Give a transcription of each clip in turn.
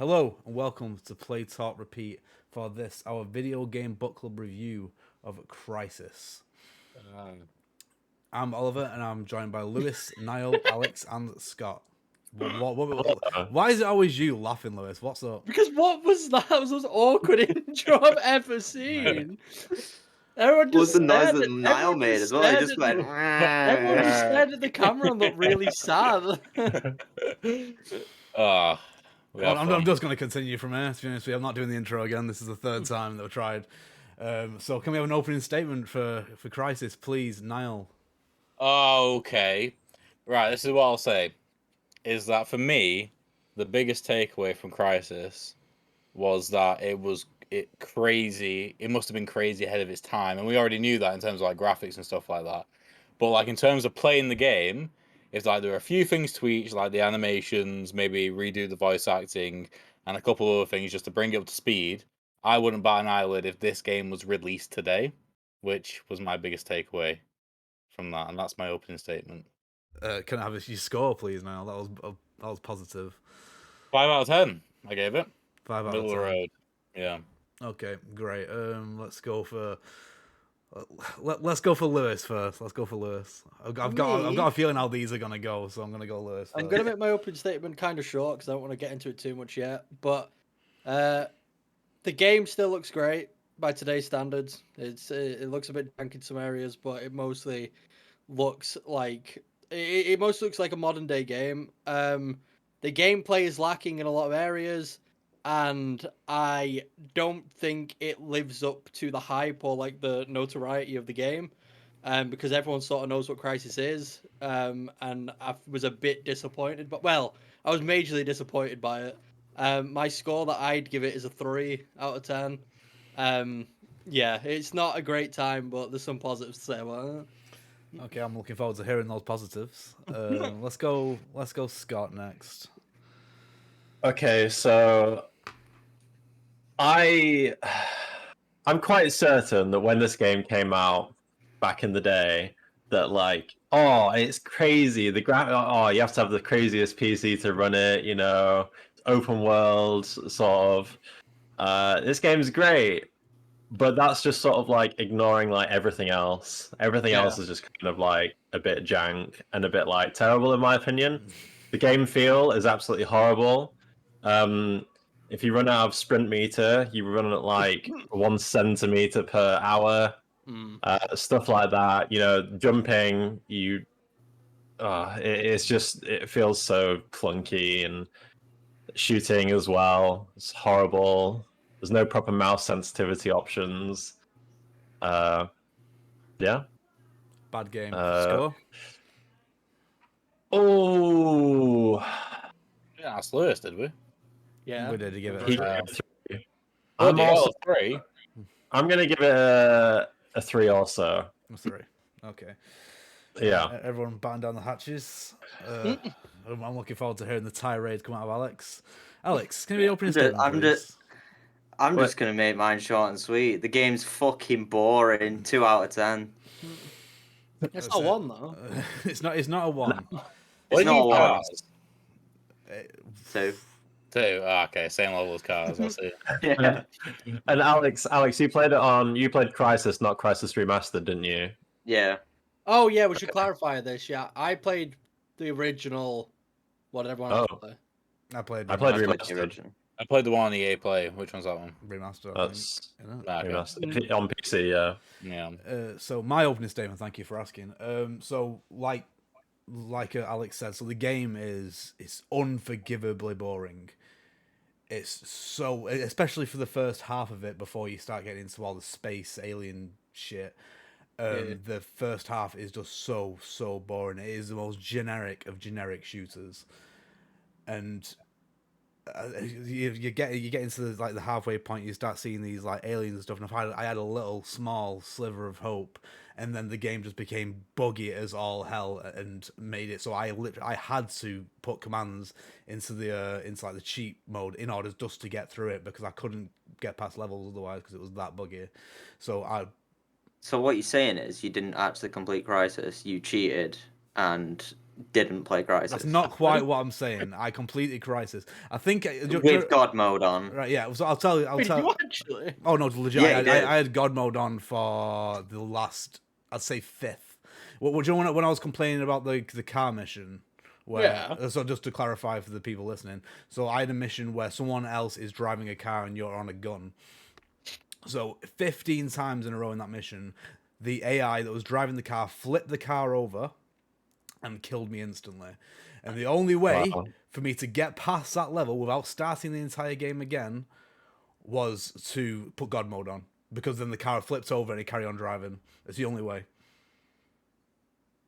Hello and welcome to Play Talk Repeat for this, our video game book club review of Crysis. I'm Oliver and I'm joined by Lewis, Niall, Alex and Scott. Why is it always you laughing, Lewis? What's up? Because what was that? That was the most awkward intro I've ever seen. Everyone just the noise stared that at, Niall made as well. He just went. everyone just stared at the camera and looked really sad. I'm just going to continue from here. To be honest with you, I'm not doing the intro again. This is the third time that I've tried. So can we have an opening statement for Crysis, please, Niall? Okay. Right, this is what I'll say. Is that for me, the biggest takeaway from Crysis was that it crazy. It must have been crazy ahead of its time, and we already knew that in terms of like graphics and stuff like that. But like in terms of playing the game, it's like there are a few things to each, like the animations, maybe redo the voice acting, and a couple other things just to bring it up to speed. I wouldn't bat an eyelid if this game was released today, which was my biggest takeaway from that, and that's my opening statement. Can I have your score, please, Niall? That was positive. 5 out of 10. I gave it. 5 out Middle of 10. of the road. Yeah. Okay, great. Let's go for let's go for Lewis first. Let's go for Lewis. I've got a feeling how these are gonna go, so I'm gonna go Lewis first. I'm going to make my opening statement kind of short because I don't want to get into it too much yet. But the game still looks great by today's standards. It looks a bit jank in some areas, but it mostly looks like it mostly looks like a modern day game. The gameplay is lacking in a lot of areas, and I don't think it lives up to the hype or like the notoriety of the game. Because everyone sort of knows what Crysis is, and I was a bit disappointed. But well, I was majorly disappointed by it. My score that I'd give it is a 3 out of 10. Yeah, it's not a great time, but there's some positives to say about it. Okay, I'm looking forward to hearing those positives. Let's go Scott next. Okay, so I'm quite certain that when this game came out back in the day, that like, oh, it's crazy. You have to have the craziest PC to run it. You know, open world sort of. This game's great, but that's just sort of like ignoring like everything else. Everything else is just kind of like a bit jank and a bit like terrible in my opinion. The game feel is absolutely horrible. If you run out of sprint meter, you run at like 1 centimeter per hour. Stuff like that. You know, jumping, it feels so clunky, and shooting as well. It's horrible. There's no proper mouse sensitivity options. Yeah. Bad game. Score? Oh. Yeah, that's Lewis, did we? Yeah. We did give it He a gave 3. it a 3. I'm also 3. I'm gonna give it a 3 also. A 3. Okay. Yeah. Everyone batten down the hatches. I'm looking forward to hearing the tirade come out of Alex. Alex, can you be opening statement, please? I'm just gonna make mine short and sweet. The game's fucking boring. 2 out of 10. It's not 1 though. It's not a 1. It's not a 1. Cars? 2. 2. Okay, same level as Cars. I see. Yeah. And Alex, you played Crysis, not Crysis Remastered, didn't you? Yeah. Oh yeah, we should clarify this. Yeah, I played the original. What did everyone else play? I played the Remastered. original. I played the one on EA Play. Which one's that one? Remastered. That's Okay. on PC, yeah. Yeah. So my opening statement. Thank you for asking. So like Alex said, so the game is unforgivably boring. It's so, especially for the first half of it before you start getting into all the space alien shit. The first half is just so boring. It is the most generic of generic shooters, and you get into the halfway point. You start seeing these like aliens and stuff, and I had a little small sliver of hope, and then the game just became buggy as all hell and made it so I had to put commands into the cheat mode in order just to get through it, because I couldn't get past levels otherwise because it was that buggy. So what you're saying is you didn't actually complete Crysis. You cheated and didn't play Crysis. That's not quite what I'm saying. I completed Crysis. I think With God mode on. Right, yeah. So I'll tell you. Wait, did you actually? Oh no, legit. Yeah, he did. I had God mode on for the last, I'd say 5th. What do you know when I was complaining about the car mission? Where, Yeah. So just to clarify for the people listening, so I had a mission where someone else is driving a car and you're on a gun. So 15 times in a row in that mission, the AI that was driving the car flipped the car over and killed me instantly. And the only way for me to get past that level without starting the entire game again was to put God mode on, because then the car flipped over and it carried on driving. It's the only way.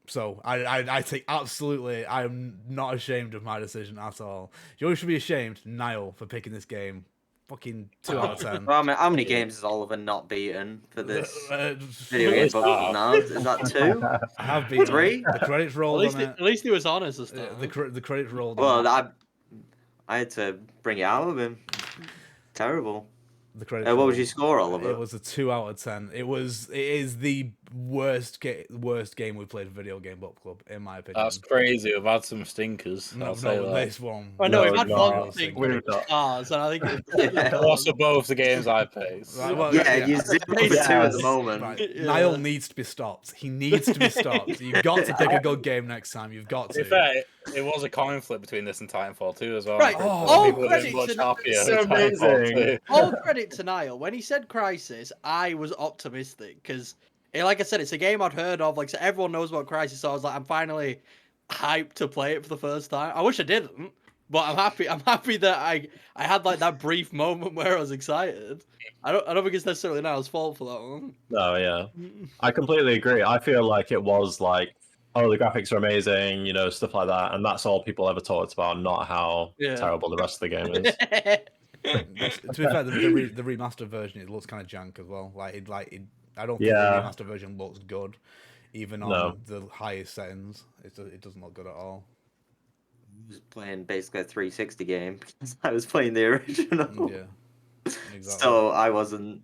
So I take absolutely, I am not ashamed of my decision at all. You should be ashamed, Niall, for picking this game. Fucking 2 out of 10. Well, I mean, how many games has Oliver not beaten for this video At game least book club now? Is that 2? I have beaten 3? The credits rolled on it. At least he was honest this time. The credits rolled Well, on it. I had to bring it out of him. Terrible. The credits What was rolled. your score, Oliver? It was a 2 out of 10. It is the worst game we've played in Video Game Book Club, in my opinion. That's crazy. We've had some stinkers. No, I'll say no, that. this one. I know No, we've had no, one thing we've with not. cars, and I think What's for both the games I played? Right, well, yeah, you're 0 for 2 at Yes. the moment. Right. Yeah. Niall needs to be stopped. He needs to be stopped. You've got to pick a good game next time. You've got To be to. fair, it was a coin flip between this and Titanfall 2 as well. Right. Oh, People would have been credit much to- happier so with Titanfall amazing. 2. all credit to Niall. When he said Crysis, I was optimistic because, like I said, it's a game I'd heard of. Like, so everyone knows about Crysis, so I was like, I'm finally hyped to play it for the first time. I wish I didn't, but I'm happy. I'm happy that I had like that brief moment where I was excited. I don't think it's necessarily Niall's fault for that one. No, yeah. I completely agree. I feel like it was like, oh, the graphics are amazing, you know, stuff like that. And that's all people ever talked about, not how Yeah. terrible the rest of the game is. To be fair, the remastered version, it looks kind of jank as well. I don't think Yeah. the remastered version looks good, even on No. the highest settings. It doesn't look good at all. I was playing basically a 360 game because I was playing the original. Yeah, exactly. So I wasn't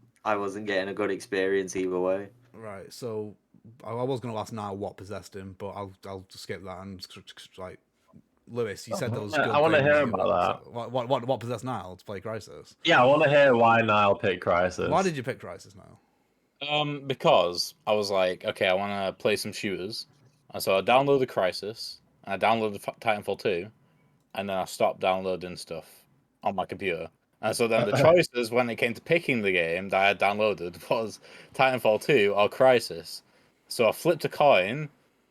getting a good experience either way. Right, so I was going to ask now what possessed him, but I'll skip that and like Lewis, you said there was. Yeah, good I wanna things hear you about liked. What possessed Niall to play Crysis? Yeah, I want to hear why Niall picked Crysis. Why did you pick Crysis now? Because I was like, okay, I want to play some shooters, and so I downloaded Crysis, and I downloaded Titanfall 2, and then I stopped downloading stuff on my computer. And so then the choices when it came to picking the game that I had downloaded was Titanfall 2 or Crysis. So I flipped a coin,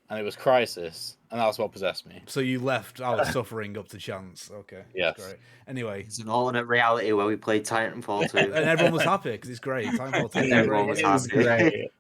and it was Crysis, and that's what possessed me. So you left our suffering up to chance. Okay. Yes. Great. Anyway, It's an alternate reality where we played Titanfall 2. and everyone was happy because it's great. Titanfall 2 is Everyone great. was It was happy. great.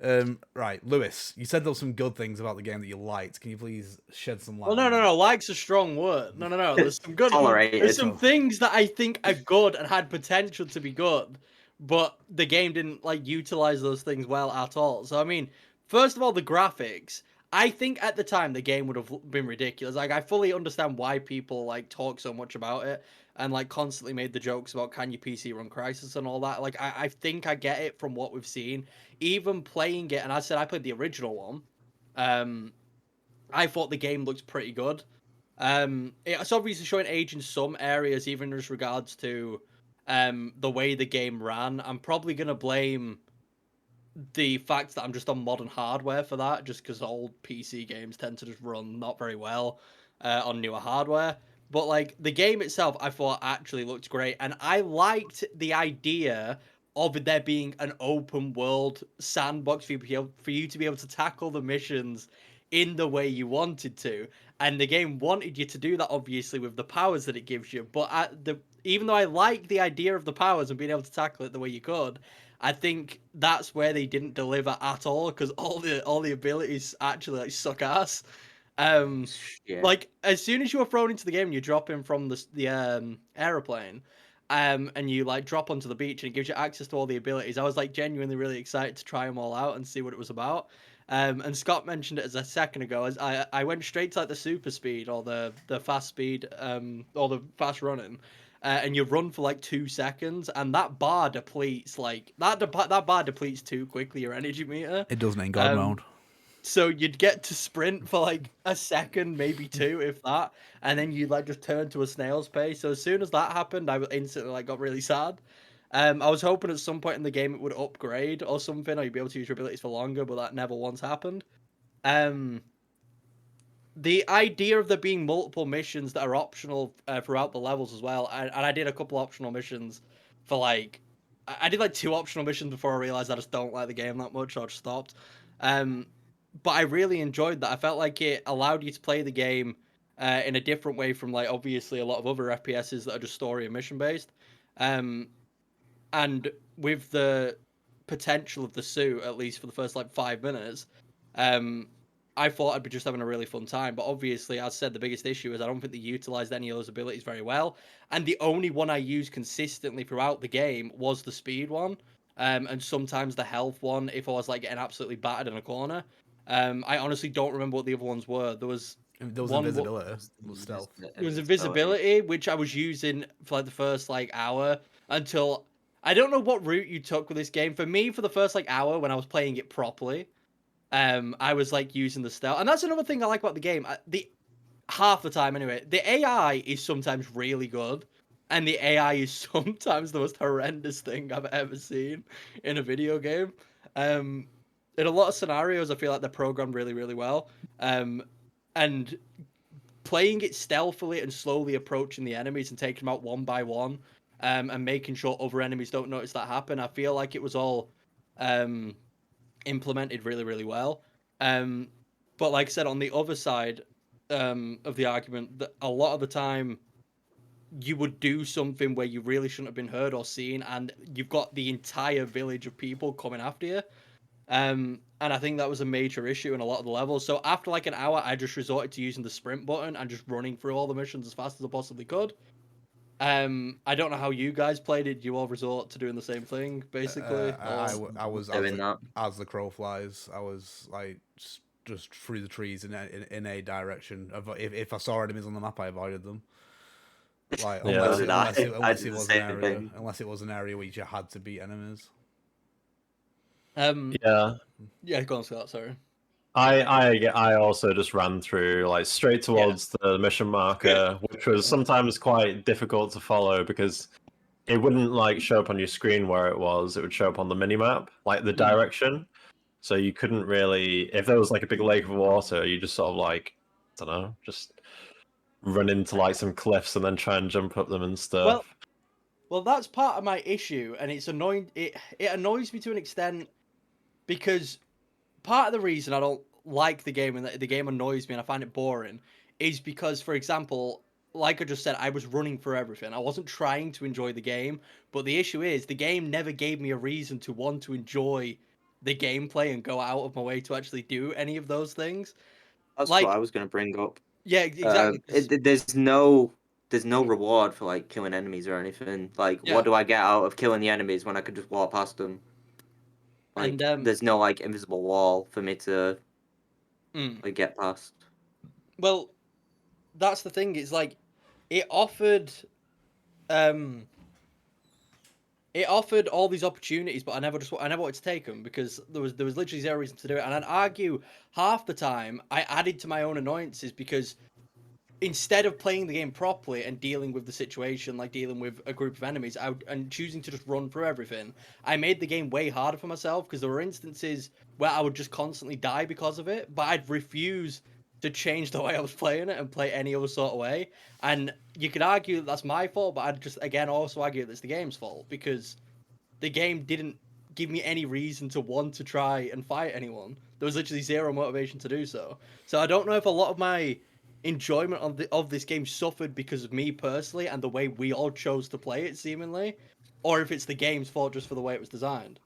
Yeah. Right, Lewis, you said there was some good things about the game that you liked. Can you please shed some light? Well, on that? no. Like's a strong word. No. There's some good. Tolerated. There's some things that I think are good and had potential to be good, but the game didn't like utilize those things well at all. So I mean, first of all, the graphics. I think at the time the game would have been ridiculous. Like I fully understand why people like talk so much about it and like constantly made the jokes about can your PC run Crysis and all that. Like I think I get it from what we've seen. Even playing it, and I said I played the original one. I thought the game looked pretty good. It's obviously showing age in some areas, even as regards to the way the game ran. I'm probably gonna blame the fact that I'm just on modern hardware for that, just because old PC games tend to just run not very well on newer hardware. But like the game itself, I thought actually looked great, and I liked the idea of there being an open world sandbox for you to be able to tackle the missions in the way you wanted to. And the game wanted you to do that, obviously, with the powers that it gives you. But even though I like the idea of the powers and being able to tackle it the way you could, I think that's where they didn't deliver at all, because all the abilities actually like suck ass. Yeah. Like as soon as you were thrown into the game, and you drop in from the aeroplane, and you like drop onto the beach, and it gives you access to all the abilities. I was like genuinely really excited to try them all out and see what it was about. And Scott mentioned it as a second ago. As I went straight to like the super speed or the fast speed, or the fast running. And you run for like 2 seconds, and that bar depletes like that bar depletes too quickly your energy meter. It doesn't in God mode. So you'd get to sprint for like a second, maybe two, if that, and then you'd like just turn to a snail's pace. So as soon as that happened, I instantly like got really sad. I was hoping at some point in the game it would upgrade or something, or you'd be able to use your abilities for longer, but that never once happened. The idea of there being multiple missions that are optional throughout the levels as well, and I did a couple optional missions for like, I did like 2 optional missions before I realized I just don't like the game that much, so I just stopped. But I really enjoyed that. I felt like it allowed you to play the game in a different way from like obviously a lot of other FPSs that are just story and mission based. And with the potential of the suit, at least for the first like 5 minutes, I thought I'd be just having a really fun time. But obviously, as I said, the biggest issue is I don't think they utilized any of those abilities very well. And the only one I used consistently throughout the game was the speed one, and sometimes the health one if I was like getting absolutely battered in a corner. I honestly don't remember what the other ones were. There was one. invisibility, stealth. It was invisibility, which I was using for like the first like hour until I don't know what route you took with this game. For me, for the first like hour when I was playing it properly, I was like using the stealth, and that's another thing I like about the game. The half the time anyway, the AI is sometimes really good, and the AI is sometimes the most horrendous thing I've ever seen in a video game. In a lot of scenarios, I feel like they're programmed really, really well. And playing it stealthily and slowly approaching the enemies and taking them out one by one, and making sure other enemies don't notice that happen. I feel like it was all implemented really, really well. But like I said, on the other side of the argument, that a lot of the time you would do something where you really shouldn't have been heard or seen, and you've got the entire village of people coming after you. And I think that was a major issue in a lot of the levels. So after like an hour, I just resorted to using the sprint button and just running through all the missions as fast as I possibly could. I don't know how you guys played it. Do you all resort to doing the same thing, basically? I was doing that. as the crow flies. I was like just through the trees in a direction. If I saw enemies on the map, I avoided them. Like Yeah. unless I did it the was same an area, thing. unless it was an area where you had to beat enemies. Yeah. Yeah, go on, Scott. Sorry. I also just ran through like straight towards the mission marker, which was sometimes quite difficult to follow because it wouldn't like show up on your screen where it was. It would show up on the minimap, like the direction. So you couldn't really, if there was like a big lake of water, you just sort of like, I don't know, just run into like some cliffs and then try and jump up them and stuff. Well, that's part of my issue, and it's annoying. It annoys me to an extent because part of the reason I don't like the game and the game annoys me and I find it boring is because, for example, like I just said, I was running for everything. I wasn't trying to enjoy the game, but the issue is the game never gave me a reason to want to enjoy the gameplay and go out of my way to actually do any of those things. That's Like, what I was going to bring up. yeah, exactly. There's no reward for like killing enemies or anything. Like, Yeah. what do I get out of killing the enemies when I could just walk past them? Like, And there's no like invisible wall for me to mm. like get past. Well, that's the thing. It's like it offered all these opportunities, but I never wanted to take them because there was literally zero reason to do it. And I'd argue half the time I added to my own annoyances because instead of playing the game properly and dealing with the situation, like dealing with a group of enemies, and choosing to just run through everything, I made the game way harder for myself because there were instances where I would just constantly die because of it, but I'd refuse to change the way I was playing it and play any other sort of way. And you could argue that that's my fault, but I'd just again also argue that it's the game's fault because the game didn't give me any reason to want to try and fight anyone. There was literally zero motivation to do so. So I don't know if a lot of my enjoyment of this game suffered because of me personally and the way we all chose to play it, seemingly, or if it's the game's fault just for the way it was designed.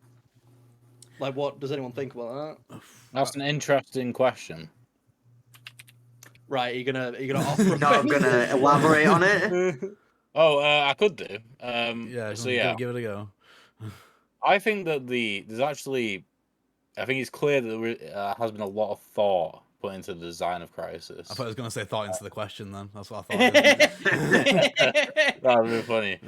Like, what does anyone think about that? That's an interesting question. Right, are you gonna offer? No, I'm gonna elaborate on it. Oh, I could do. Yeah, So yeah, give it a go. I think that there's actually, I think it's clear that there has been a lot of thought put into the design of Crysis. I thought I was going to say thought into the question then. That's what I thought. That would be funny.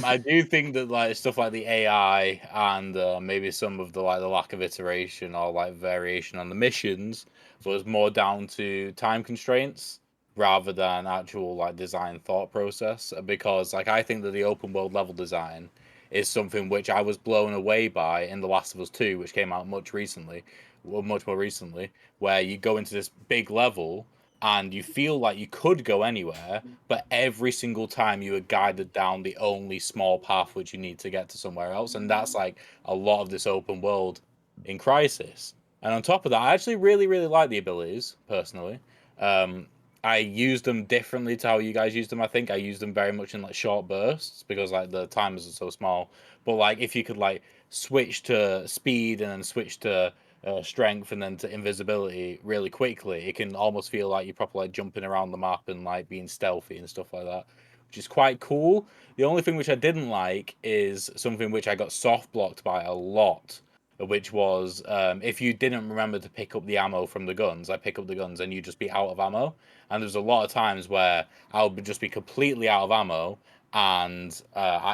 I do think that like stuff like the AI and maybe some of the like the lack of iteration or like variation on the missions was more down to time constraints rather than actual like design thought process. Because like I think that the open world level design is something which I was blown away by in The Last of Us 2, which came out much more recently, where you go into this big level and you feel like you could go anywhere, but every single time you are guided down the only small path which you need to get to somewhere else. And that's like a lot of this open world in Crysis. And on top of that, I actually really, really like the abilities, personally. I use them differently to how you guys use them. I think I use them very much in like short bursts because like the timers are so small. But like if you could like switch to speed and then switch to strength and then to invisibility really quickly, it can almost feel like you're properly like jumping around the map and like being stealthy and stuff like that, which is quite cool. The only thing which I didn't like is something which I got soft blocked by a lot, which was if you didn't remember to pick up the ammo from the guns, I pick up the guns and you just be out of ammo. And there's a lot of times where I'll just be completely out of ammo, and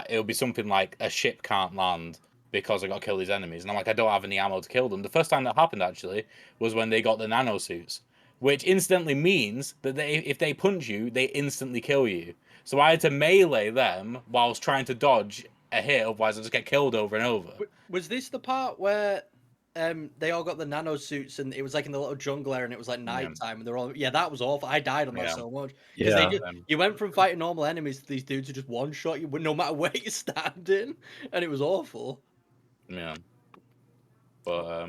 it'll be something like a ship can't land because I got to kill these enemies. And I'm like, I don't have any ammo to kill them. The first time that happened, actually, was when they got the nano suits, which instantly means that if they punch you, they instantly kill you. So I had to melee them whilst trying to dodge a hit, otherwise I just get killed over and over. Was this the part where they all got the nano suits and it was like in the little jungle area and it was like nighttime and they're all that was awful. I died on that so much because you went from fighting normal enemies to these dudes who just one shot you no matter where you're standing, and it was awful. Yeah, but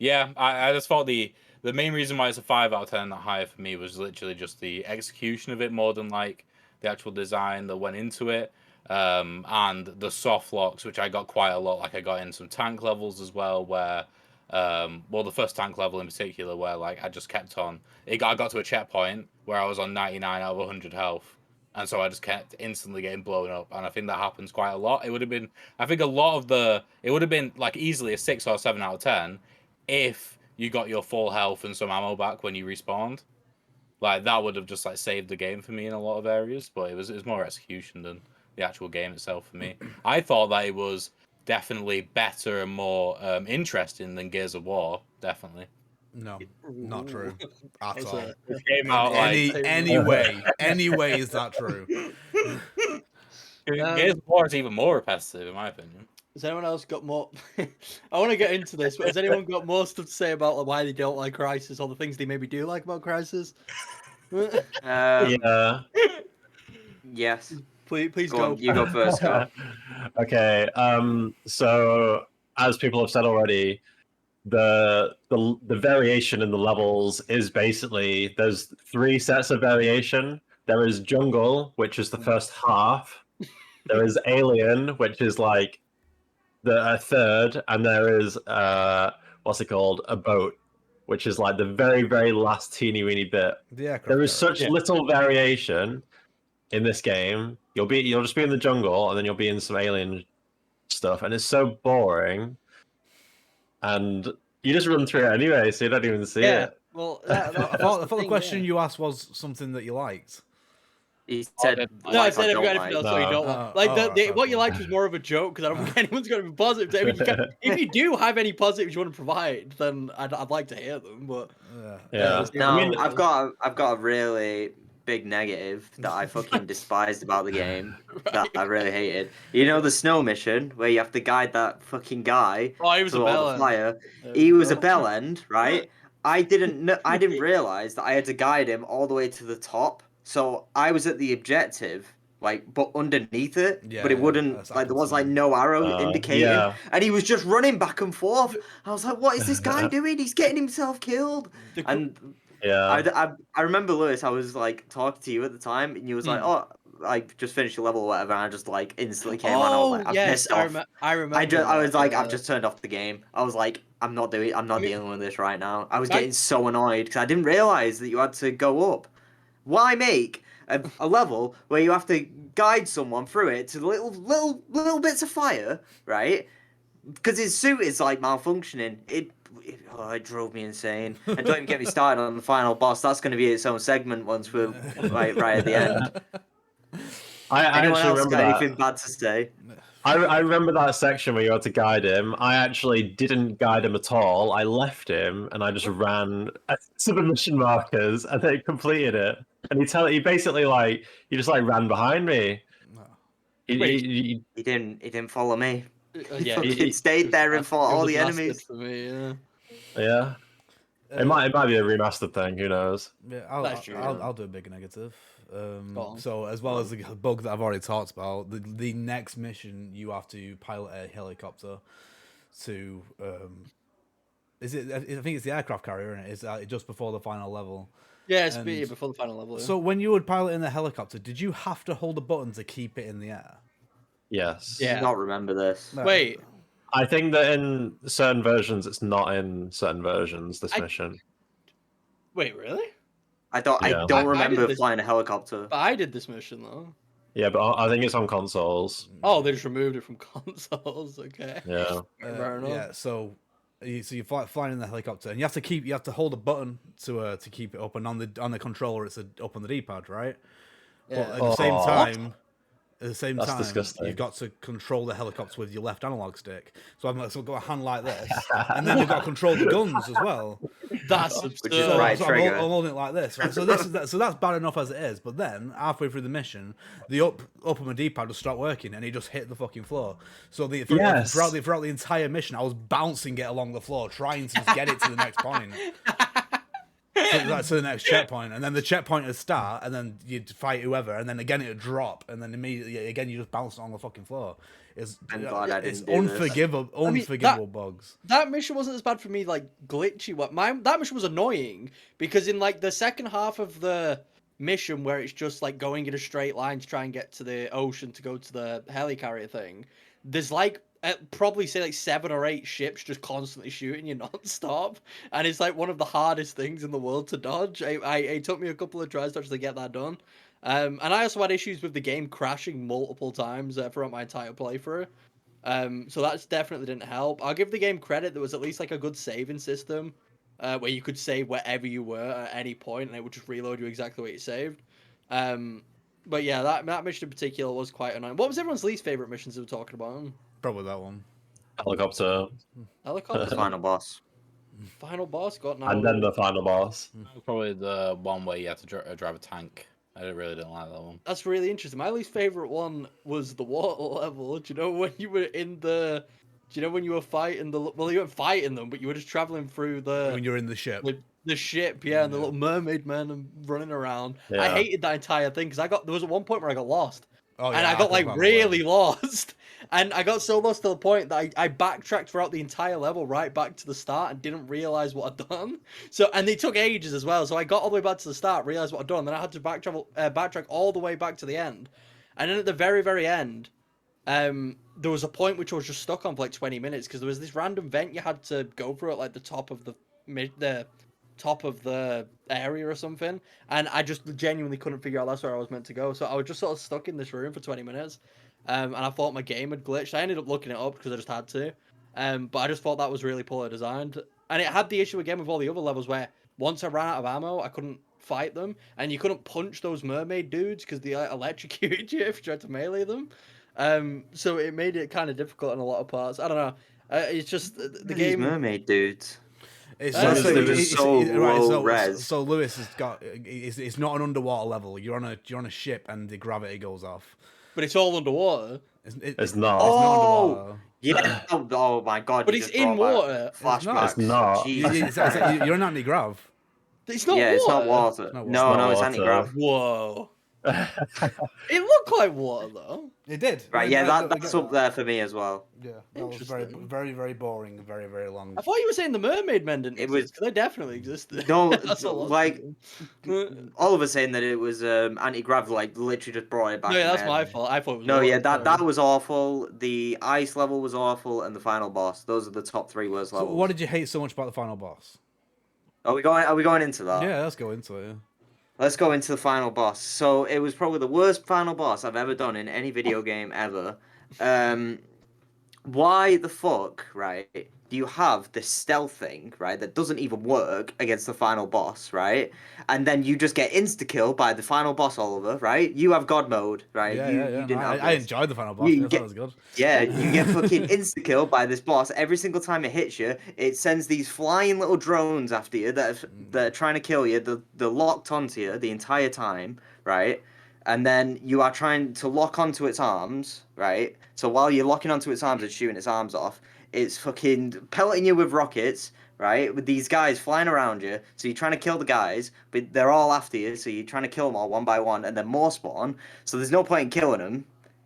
yeah, I just thought the main reason why it's a 5 out of 10 not higher for me was literally just the execution of it more than like the actual design that went into it. And the soft locks, which I got quite a lot. Like I got in some tank levels as well, where well, the first tank level in particular, where like I just kept on. I got to a checkpoint where I was on 99 out of 100 health, and so I just kept instantly getting blown up. And I think that happens quite a lot. It would have been, I think, it would have been like easily a 6 or 7 out of 10 if you got your full health and some ammo back when you respawned. Like that would have just like saved the game for me in a lot of areas. But it was more execution than the actual game itself for me. I thought that it was definitely better and more interesting than Gears of War. Definitely. No, not true at all. It came out Anyway, is that true? Gears of War is even more repetitive, in my opinion. Has anyone else got more? I want to get into this, but has anyone got more stuff to say about why they don't like Crysis or the things they maybe do like about Crysis? Yeah. Yes. Please Go go. on, you go first, Scott. Okay. So as people have said already, the variation in the levels is basically there's 3 sets of variation. There is jungle, which is the first half. There is alien, which is like a third, and there is what's it called? A boat, which is like the very, very last teeny weeny bit. Yeah, there is such little variation in this game. You'll just be in the jungle, and then you'll be in some alien stuff, and it's so boring. And you just run through it anyway, so you don't even see it. Well, I thought the question you asked was something that you liked. He said, no, I said if you got anything else that you don't like. What you liked was more of a joke because I don't think anyone's going to be positive. I mean, if you do have any positives you want to provide, then I'd like to hear them. But no, I mean, I've got a really big negative that I fucking despised about the game that I really hated. You know the snow mission where you have to guide that fucking guy through all the fire. He was a bell end, right? I didn't realize that I had to guide him all the way to the top. So I was at the objective, like, but underneath it, but it wouldn't, like, there was, like, no arrow indicating, and he was just running back and forth. I was like, what is this guy doing? He's getting himself killed. And I remember, Lewis, I was, like, talking to you at the time, and you was like, oh, I just finished your level or whatever, and I just, like, instantly came on. I was like, I'm pissed off. I remember. I was like, I've just turned off the game. I was like, I'm not dealing with this right now. I was getting so annoyed, because I didn't realize that you had to go up. Why make a level where you have to guide someone through it to little bits of fire, right? Because his suit is like malfunctioning. it drove me insane. And don't even get me started on the final boss. That's going to be its own segment once we're right at the end. I Anyone actually else remember got that. anything bad to say? I remember that section where you had to guide him. I actually didn't guide him at all. I left him and I just ran to the mission markers and they completed it. And he basically he just ran behind me. Wait. He didn't follow me. He Yeah, fucking stayed there and fought all the enemies. For me, yeah. Yeah. It might be a remastered thing. Who knows? Yeah, That's true, I'll do a big negative. on. So as well as the bug that I've already talked about, the next mission you have to pilot a helicopter to is it? I think it's the aircraft carrier, isn't it? It's just before the final level. Yeah, it's And before the final level. Yeah. So when you would pilot in the helicopter, did you have to hold a button to keep it in the air? Yes. I do not remember this. No. Wait. I think that in certain versions, it's not in certain versions. This mission. Wait, really? I don't remember flying a helicopter. But I did this mission though. Yeah, but I think it's on consoles. Oh, they just removed it from consoles. Okay. Yeah. Fair enough. Yeah. So you're flying in the helicopter, and you have to hold a button to keep it up, and on the controller it's up on the D-pad, right? Yeah. But at the same time. At the same That's time, disgusting. you've got to control the helicopter with your left analog stick. So I've got a hand like this, and then you've got to control the guns as well. That's absurd. Which is right So trigger. I'm holding it like this, right? So that's bad enough as it is. But then halfway through the mission, the up on my D-pad just stopped working, and he just hit the fucking floor. So throughout the entire mission, I was bouncing it along the floor, trying to just get it to the next point. To the next checkpoint, and then the checkpoint would start, and then you'd fight whoever, and then again it would drop, and then immediately again you just bounce it on the fucking floor. It's unforgivable bugs. That mission wasn't as bad for me, like glitchy. That mission was annoying because in like the second half of the mission where it's just like going in a straight line to try and get to the ocean to go to the helicarrier thing, there's like probably say like 7 or 8 ships just constantly shooting you non-stop, and it's like one of the hardest things in the world to dodge. It took me a couple of tries to actually get that done, and I also had issues with the game crashing multiple times throughout my entire playthrough, so that's definitely didn't help. I'll give the game credit, there was at least like a good saving system where you could save wherever you were at any point and it would just reload you exactly what you saved. But yeah, that mission in particular was quite annoying. What was everyone's least favorite missions we were talking about? Probably that one. Helicopter. The final boss. Final boss got now. And then the final boss. Probably the one where you have to drive a tank. I really didn't like that one. That's really interesting. My least favorite one was the water level. Do you know when you were in the? Do you know when you were fighting the? Well, you weren't fighting them, but you were just traveling through the. When you're in the ship. The ship, yeah, and the little mermaid men and running around. Yeah. I hated that entire thing because there was at one point where I got lost. Oh, yeah, and I got like really lost. And I got so lost to the point that I backtracked throughout the entire level right back to the start and didn't realize what I'd done. So, and they took ages as well. So I got all the way back to the start, realized what I'd done, then I had to backtrack all the way back to the end. And then at the very, very end, there was a point which I was just stuck on for like 20 minutes because there was this random vent you had to go through at like the top of the area or something, and I just genuinely couldn't figure out that's where I was meant to go. So I was just sort of stuck in this room for 20 minutes, and I thought my game had glitched. I ended up looking it up because I just had to, but I just thought that was really poorly designed, and it had the issue again with all the other levels where once I ran out of ammo, I couldn't fight them, and you couldn't punch those mermaid dudes because they electrocuted you if you tried to melee them. So it made it kind of difficult in a lot of parts. I don't know. It's just the game. Mermaid dudes. It's so low res. So Lewis has got. It's not an underwater level. You're on a ship and the gravity goes off. But it's all underwater. It's not. Oh, yeah. Oh my god. But it's in water. Flashbacks. It's not. You're in anti-grav. It's not water. It's not water. No, it's anti-grav. Whoa. It looked like water though. It did. Right, yeah, that's up there for me as well. Yeah, that was very, very, very boring, very, very long. I thought you were saying the mermaid men didn't exist. They definitely existed. No, like Oliver saying that it was anti-grav, like literally just brought it back. No, yeah, that's my fault. I thought it was. No, yeah, that was awful. The ice level was awful, and the final boss. Those are the top 3 worst levels. So what did you hate so much about the final boss? Are we going into that? Yeah, let's go into it. Yeah. Let's go into the final boss. So it was probably the worst final boss I've ever done in any video game ever. Why the fuck, right? you have this stealth thing, right, that doesn't even work against the final boss, right? And then you just get insta-killed by the final boss, Oliver, right? You have God mode, right? Yeah, you yeah, yeah. didn't have I this. enjoyed the final boss. You I thought get, it was good. yeah, you get fucking insta-killed by this boss. Every single time it hits you, it sends these flying little drones after you that are trying to kill you. They're locked onto you the entire time, right? And then you are trying to lock onto its arms, right? So while you're locking onto its arms and shooting its arms off, it's fucking pelleting you with rockets, right? With these guys flying around you. So you're trying to kill the guys, but they're all after you. So you're trying to kill them all one by one, and then more spawn. So there's no point in killing them.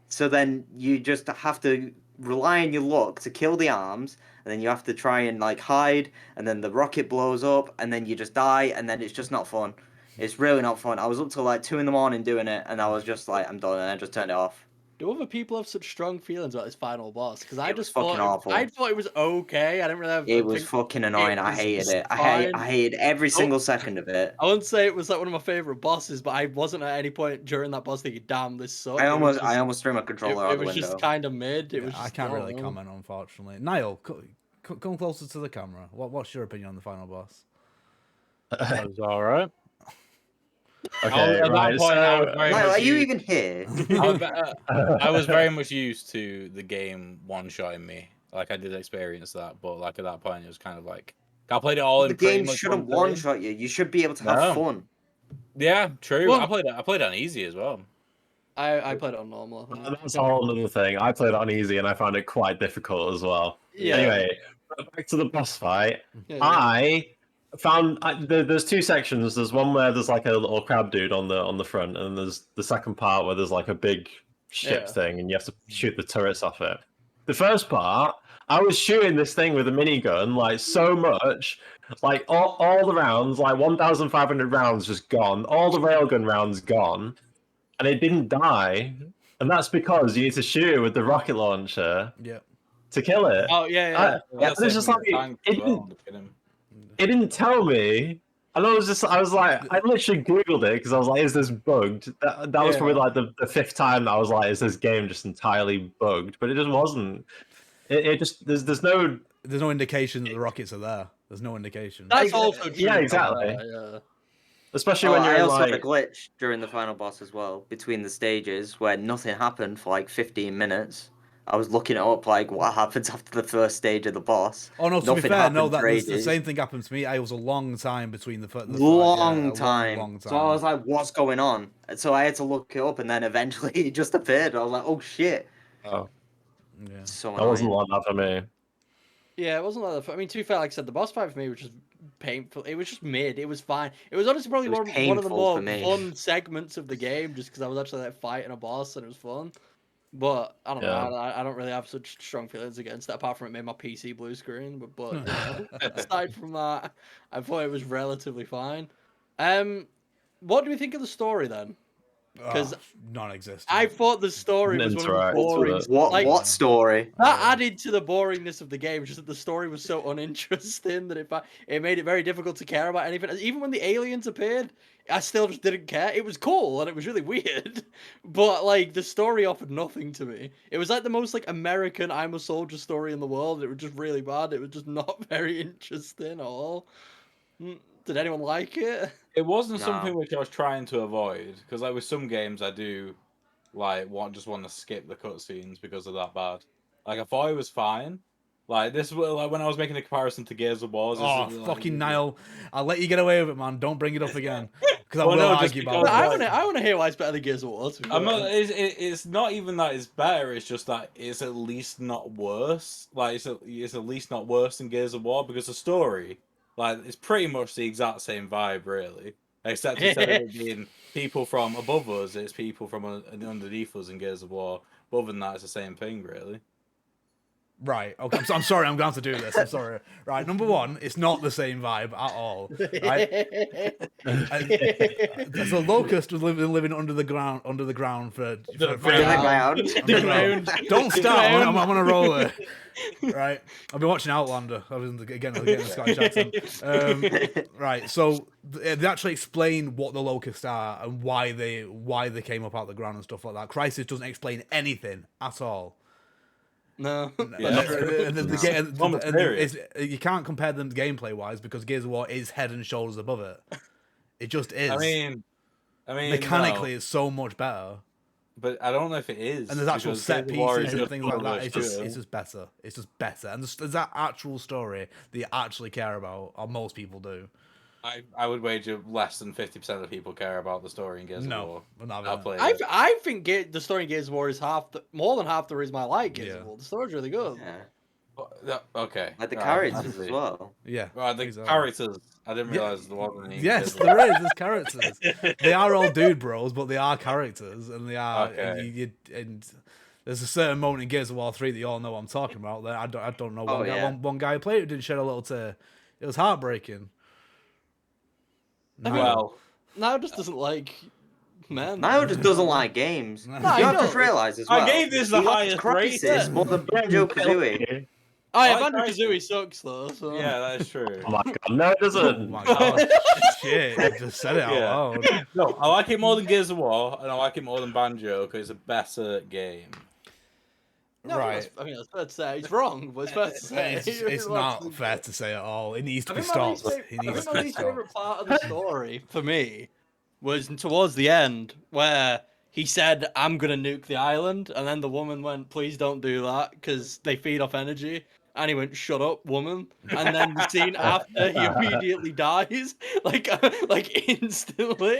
So then you just have to rely on your luck to kill the arms, and then you have to try and like hide, and then the rocket blows up, and then you just die, and then it's just not fun. It's really not fun. I was up till like 2 a.m. doing it, and I was just like, I'm done, and I just turned it off. Do other people have such strong feelings about this final boss? Because I It was just fucking thought awful. I thought it was okay. I didn't really have. It was fucking annoying. I hated it. I hated every single second of it. I wouldn't say it was like one of my favorite bosses, but I wasn't at any point during that boss thinking, "Damn, this sucks." I almost threw my controller out It the was window. just kind of mid. It was. I Just can't really dumb. comment, unfortunately. Niall, come closer to the camera. What's your opinion on the final boss? That was all right. Okay, At right. that point, I was So, very Niall, much are you used- even here? I was very much used to the game one-shotting me. Like I did experience that, but like at that point, it was kind of like I played it all The in pretty game much shouldn't one one sitting. shot you. You should be able to have No. fun. Yeah, true. Well- I played it on easy as well. I played it on normal. I think. that's a whole other thing. I played it on easy and I found it quite difficult as well. Yeah. Anyway, back to the boss fight. Yeah. I found there's two sections. There's one where there's like a little crab dude on the front, and there's the second part where there's like a big ship Yeah. thing, and you have to shoot the turrets off it. The first part, I was shooting this thing with a minigun like so much, like all the rounds, like 1,500 rounds just gone, all the railgun rounds gone, and it didn't die. And that's because you need to shoot it with the rocket launcher Yep. to kill it. Oh yeah. Yeah, it's just like it didn't tell me, and I was like, I literally googled it because I was like, is this bugged? That was probably like the fifth time that I was like, is this game just entirely bugged? But it just wasn't. It just there's no indication that the rockets are there. There's no indication. That's also true. Yeah, exactly. Yeah. Especially when you're I in, also had a like glitch during the final boss as well, between the stages where nothing happened for like 15 minutes. I was looking it up, like what happens after the first stage of the boss. Oh no! To be Nothing fair, no, happened for the ages. same thing happened to me. I was a long time between the long fight, time. long time. So I was like, what's going on? And so I had to look it up, and then eventually it just appeared. I was like, oh shit. oh, Yeah. So that wasn't annoying. like that for me. Yeah, it wasn't like that. I mean, to be fair, like I said, the boss fight for me was just painful. It was just mid. It was fine. It was honestly probably It was one of the painful more for me. fun segments of the game, just because I was actually like fighting a boss and it was fun. But I don't know. I don't really have such strong feelings against that. Apart from it made my PC blue screen. But you know, aside from that, I thought it was relatively fine. What do we think of the story then? Because non-existent. I thought the story was one of the Interact with boring. it. What story? That added to the boringness of the game, just that the story was so uninteresting that it made it very difficult to care about anything. Even when the aliens appeared, I still just didn't care. It was cool and it was really weird, but like the story offered nothing to me. It was like the most like American "I'm a soldier" story in the world. It was just really bad. It was just not very interesting at all. Did anyone like it? It wasn't No. something which I was trying to avoid because, like, with some games, I do like just want to skip the cutscenes because they're that bad. Like, I thought it was fine. Like this, like when I was making a comparison to Gears of War. Oh, fucking Niall! I'll let you get away with it, man. Don't bring it up again because I Well, will no, just argue about because, it. I want to hear why it's better than Gears of War. I'm not. It's not even that it's better. It's just that it's at least not worse. Like it's at least not worse than Gears of War because the story, like, it's pretty much the exact same vibe, really. Except instead of it being people from above us, it's people from underneath us in Gears of War. But other than that, it's the same thing, really. Right. Okay. I'm sorry. I'm going to do this. I'm sorry. Right. Number one, it's not the same vibe at all. Right. So Locust was living under the ground for Underground. Don't start. I'm on a roller. Right. I've been watching Outlander. I was again the Scottish accent. Right. So they actually explain what the Locusts are and why they came up out of the ground and stuff like that. Crysis doesn't explain anything at all. No. Yeah. You can't compare them gameplay wise because Gears of War is head and shoulders above it. It just is. I mean, mechanically, no, it's so much better. but I don't know if it is. And there's actual because set Gears of War pieces is and just things one like of that. those It's two. just better. It's just better. And there's that actual story that you actually care about, or most people do. I would wager less than 50% of people care about the story in Gears of War. we're not I'll having play it. it. I think the story in Gears of War is more than half the reason I like Gears Yeah. of War. The story's really good. Yeah. Okay. Like the Right, characters as well. Yeah. Right, the exactly. characters. I didn't realize there wasn't any. Yes, Gears of War. there's characters. They are all dude bros, but they are characters, and they are. Okay. And there's a certain moment in Gears of War 3 that you all know what I'm talking about. That I don't know Oh, one guy. yeah. One guy who played it didn't shed a little tear. It was heartbreaking. Well, Niall just doesn't like men. Niall just doesn't like games. No, You he have does. just realised as well. I gave this the he likes highest Crysis rating. more than Banjo-Kazooie. Oh, yeah, I like Banjo-Kazooie sucks, though. So. yeah, that is true. Oh my god, no, it oh doesn't. my god, shit! You just said it out Yeah. loud. No, I like it more than Gears of War, and I like it more than Banjo because it's a better game. No, Right. I mean, that's fair to say. He's wrong, but it's fair to say. It's not fair to say at all. It needs to I be think my least stopped. fav- He I needs think to my be least stopped. favorite part of the story for me was towards the end where he said, "I'm gonna nuke the island," and then the woman went, "Please don't do that because they feed off energy." And he went, "Shut up, woman!" And then the scene after, he immediately dies, like instantly.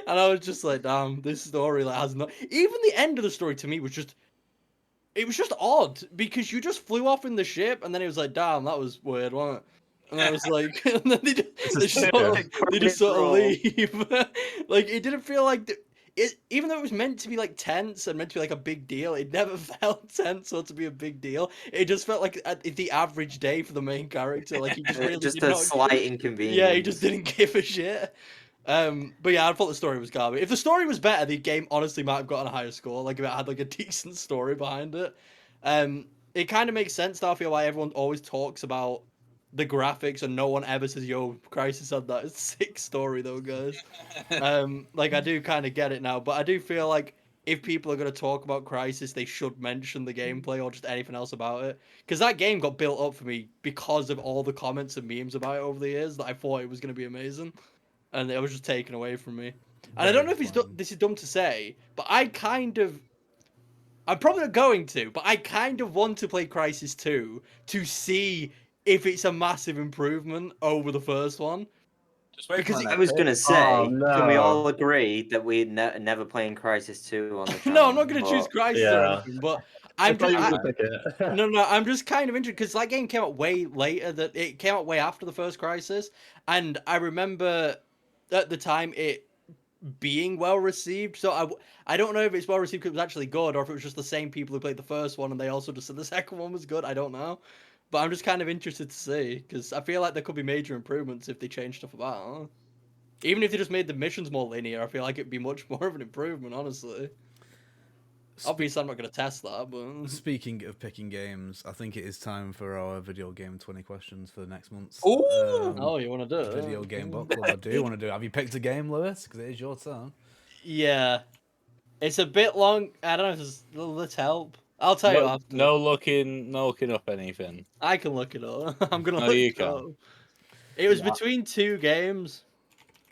And I was just like, "Damn, this story like has not." Even the end of the story to me was just. It was just odd because you just flew off in the ship, and then it was like, "Damn, that was weird, wasn't it?" And I was like, and then they just sort of leave. Like it didn't feel like it, even though it was meant to be like tense and meant to be like a big deal. It never felt tense or to be a big deal. It just felt like the average day for the main character. Like he just really Just did a not slight inconvenience. Yeah, he just didn't give a shit. But yeah, I thought the story was garbage. If the story was better, the game honestly might have gotten a higher score. Like if it had like a decent story behind it. It kind of makes sense now. I feel like everyone always talks about the graphics and no one ever says, "Yo, Crysis had that sick story though, guys." Like I do kind of get it now, but I do feel like if people are going to talk about Crysis, they should mention the gameplay or just anything else about it. Because that game got built up for me because of all the comments and memes about it over the years that I thought it was going to be amazing. And it was just taken away from me. And I don't know if this is dumb to say, but I'm probably not going to, but I kind of want to play Crysis 2 to see if it's a massive improvement over the first one. Because I was gonna say, can we all agree that we never playing Crysis 2 on the channel? No, I'm not gonna choose Crysis or anything, but I'm just kind of interested because that game came out way later. That it came out way after the first Crysis, and I remember at the time it being well received. So I don't know if it's well received because it was actually good, or if it was just the same people who played the first one and they also just said the second one was good. I don't know. But I'm just kind of interested to see, because I feel like there could be major improvements if they change stuff about it. Even if they just made the missions more linear, I feel like it'd be much more of an improvement, honestly. Obviously, I'm not going to test that, but... Speaking of picking games, I think it is time for our video game 20 questions for next month. Ooh! Oh, you want to do it? Video game book club, I do want to do it. Have you picked a game, Lewis? Because it is your turn. Yeah. It's a bit long. I don't know if let's help. I'll tell you after. No looking up anything. I can look it up. I'm going to No, look you it can. up. It was between two games.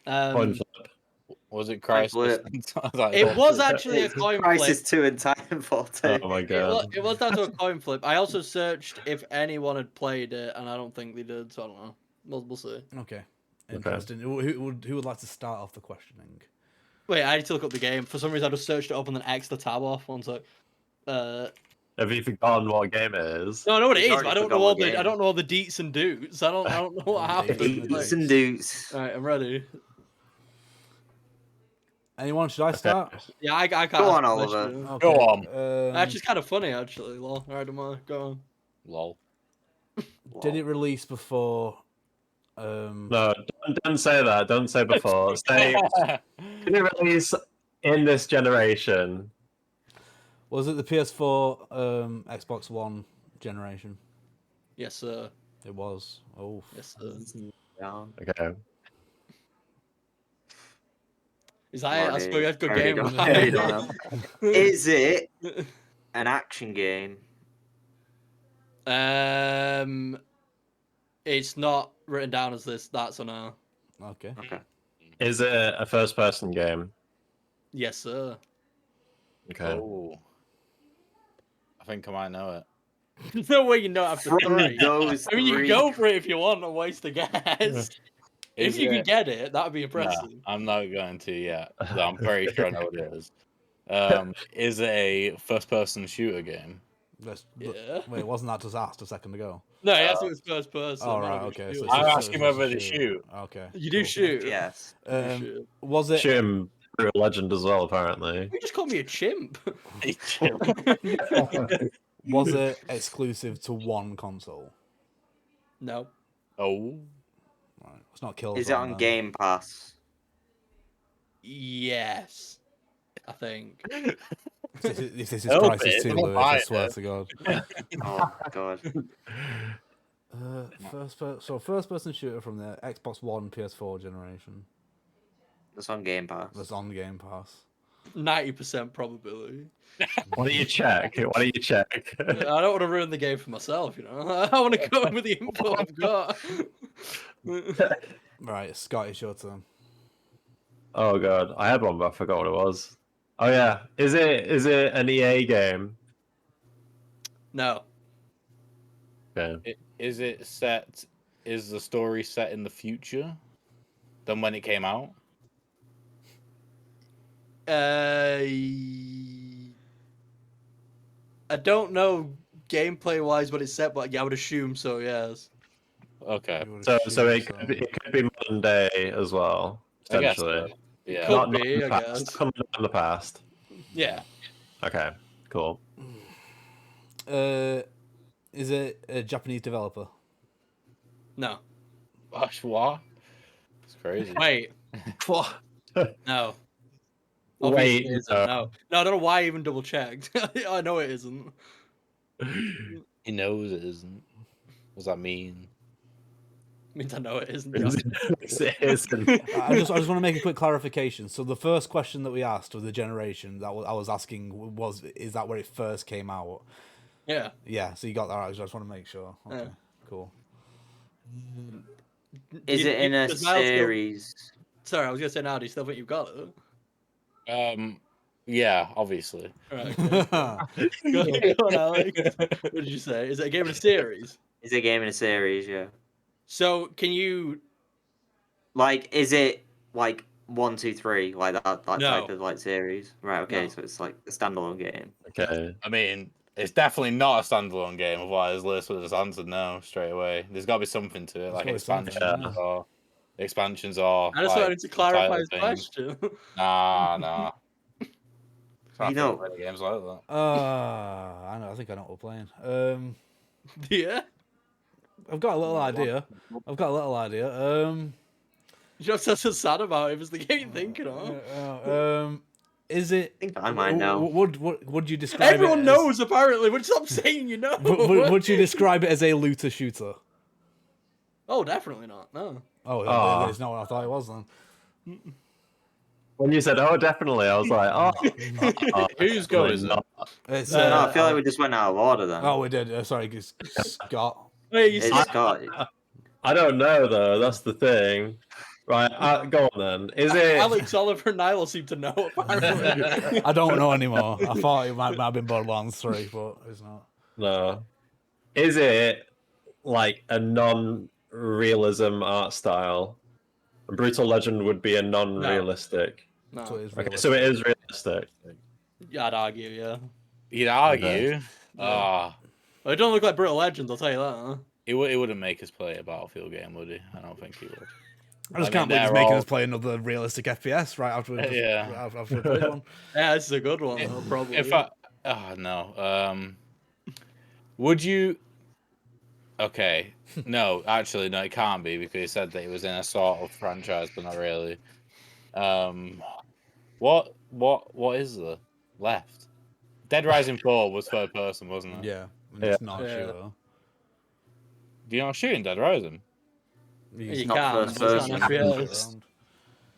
Was it Crysis? It was actually a coin flip. Crysis 2 and Titanfall 2. Oh my god. It was down to a coin flip. I also searched if anyone had played it, and I don't think they did, so I don't know. We'll see. Okay. Interesting. Who would like to start off the questioning? Wait, I need to look up the game. For some reason, I just searched it up and then X the tab off. One sec. Have you forgotten what game it is? No, I know what it is, but I don't know all the I don't know all the deets and doots. I don't know what happened. Deets and doots. All right, I'm ready. Anyone? Should I start? Yeah, I can't. Go on, ask a Oliver. question. Okay. Go on. Actually, it's kind of funny, actually. Lol. All right, go on. Lol. Did it release before? No, don't say that. Don't say before. Say, did it release in this generation? Was it the PS4, Xbox One generation? Yes, sir. It was. Oh. Yes, sir. Okay. Is that it? That's good. Good game. Is it an action game? It's not written down as this. That's on a. Okay. Okay. Is it a first-person game? Yes, sir. Okay. Oh. I think I might know it. There's no way you know after From 3. those I mean, you three- can go for it if you want and waste a guess. If Is you can it- get it, that'd be No, impressive. I'm not going to yet. But I'm pretty sure I know what it is. Is it a first-person shooter game? Yeah. Wait, wasn't that just asked a second ago? No, yes, it was first person. Oh, not right, if you okay, shoot so it. it's I'm just- asking it's just whether a they shoot. Okay. You do cool. shoot. Yes. You do Um, shoot. Was it? Shoot him Brutal Legend as well, apparently. You just called me a chimp. Was it exclusive to one console? No. Oh. Right. It's not Killzone. Is it on then. Game Pass? Yes. I think. If this is Help Crysis it, 2, don't Lewis, buy I it. swear to God. Oh God. First person shooter from the Xbox One, PS4 generation. That's on Game Pass. That's on Game Pass. 90% probability. Why don't you check? Why don't you check? I don't want to ruin the game for myself, you know. I want to go in with the info I've got. Right, Scott, it's your turn. Oh god, I had one, but I forgot what it was. Oh yeah, is it an EA game? No. Okay. Is it set? Is the story set in the future than when it came out? I don't know gameplay wise what it's set, but yeah, I would assume so. Yes. Okay. You would So assume it could be modern day as well, I guess potentially. so. Yeah. Could be, in the I past. guess. Coming in the past. Yeah. Okay, cool. Is it a Japanese developer? No. Gosh, what? It's crazy. Wait. What? No. Wait, Obviously it isn't, no. no. No, I don't know why I even double checked. I know it isn't. He knows it isn't. What does that mean? Means I know it isn't. It isn't. I just want to make a quick clarification. So the first question that we asked of the generation that I was asking was, is that where it first came out? Yeah. Yeah, so you got that right. I just want to make sure. Okay, Yeah. cool. Is it in a does Niall still- series? Sorry, I was gonna say now. Do you still think you've got it? Yeah, obviously. Alright, okay. Go on, Alex. What did you say? Is it a game in a series? Is it a game in a series? Yeah. So can you? Like, is it like 1, 2, 3, like that No. type of like series? Right. Okay. No. So it's like a standalone game. Okay. I mean, it's definitely not a standalone game. Otherwise, Lewis would have just answered no straight away. There's got to be something to it, like There's gotta be expansions something, or expansions or. I just like, wanted to clarify his subtitle things. question. Nah. You know- Many games like that. I know. I think I know what we're playing. Yeah. I've got a little idea. You know what's so sad about it? It's the game you're thinking of. Is it? I think I might know. Would you describe? Everyone it as, knows apparently. But stop saying you know. Would you describe it as a looter shooter? Oh, definitely not. No. Oh, Aw. it's not what I thought it was then. When you said, "Oh, definitely," I was like, "Oh, Who's go is it? not." It's, No, No, I feel like we just went out of order then. Oh, we did. Sorry, Scott. Wait, you It's said Scott. I don't know though. That's the thing. Right, go on then. Is it? Alex, Oliver, and Niall seem to know. Apparently. I don't know anymore. I thought it might have been Borderlands 3, but it's not. No. Is it like a non-realism art style? Brutal Legend would be a non-realistic. No. So it is Okay, so it is realistic. Yeah, I'd argue. Yeah. You'd argue. Ah. Well, it don't look like Brutal Legends. I'll tell you that. Huh? He wouldn't make us play a Battlefield game, would he? I don't think he would. I just I can't mean, believe he's they're making all- us play another realistic FPS right after we just, Yeah. after we played one. Yeah, this is a good one. though, probably. If I, oh no. Would you? Okay. No, actually, no. It can't be because he said that it was in a sort of franchise, but not really. What is there left? Dead Rising 4 was third person, wasn't it? Yeah, and it's Yeah. not Yeah. a shooter. Do you not shoot in Dead Rising? you not can't. first It's not person.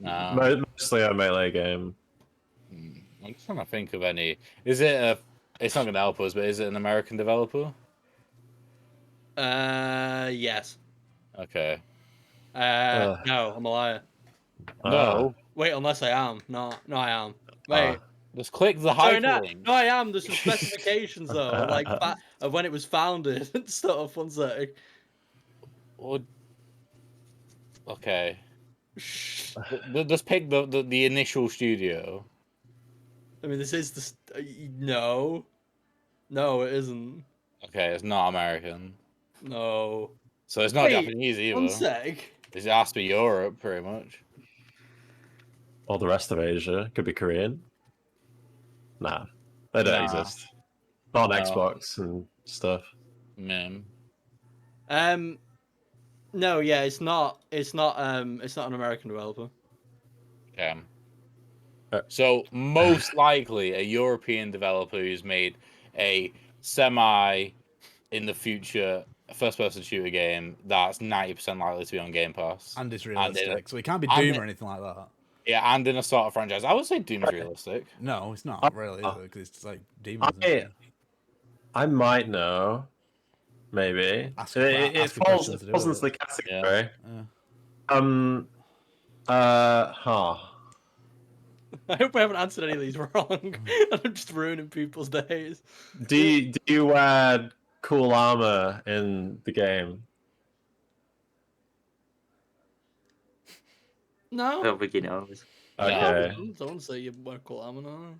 FPS. No. Mostly a melee game. I'm just trying to think of any. Is it a? It's not going to help us, but is it an American developer? Yes. Okay. No, I'm a liar. No. Wait, unless I am. No, I am. Wait. Just click the Sorry, no, hyperlink. I am. There's some specifications though, like of when it was founded and stuff. One sec. Okay. Just pick the initial studio. I mean, this is the no, it isn't. Okay, it's not American. No. So it's not Wait, Japanese either. one sec. It has to be Europe, pretty much. Or the rest of Asia. Could be Korean. Nah, they don't exist. Not on Xbox and stuff. Man. No, yeah, it's not an American developer. Okay. So most likely a European developer who's made a semi in the future first-person shooter game that's 90% likely to be on Game Pass. And it's realistic, so it can't be Doom or anything like that. Yeah, and in a sort of franchise. I would say Doom's realistic. No, it's not really, because it's like demons and shit. I might know. Maybe. It falls into the category. Yeah. I hope I haven't answered any of these wrong. I'm just ruining people's days. Do you wear cool armor in the game? No. I don't think he knows. Okay. Don't say you wear cool armor. No.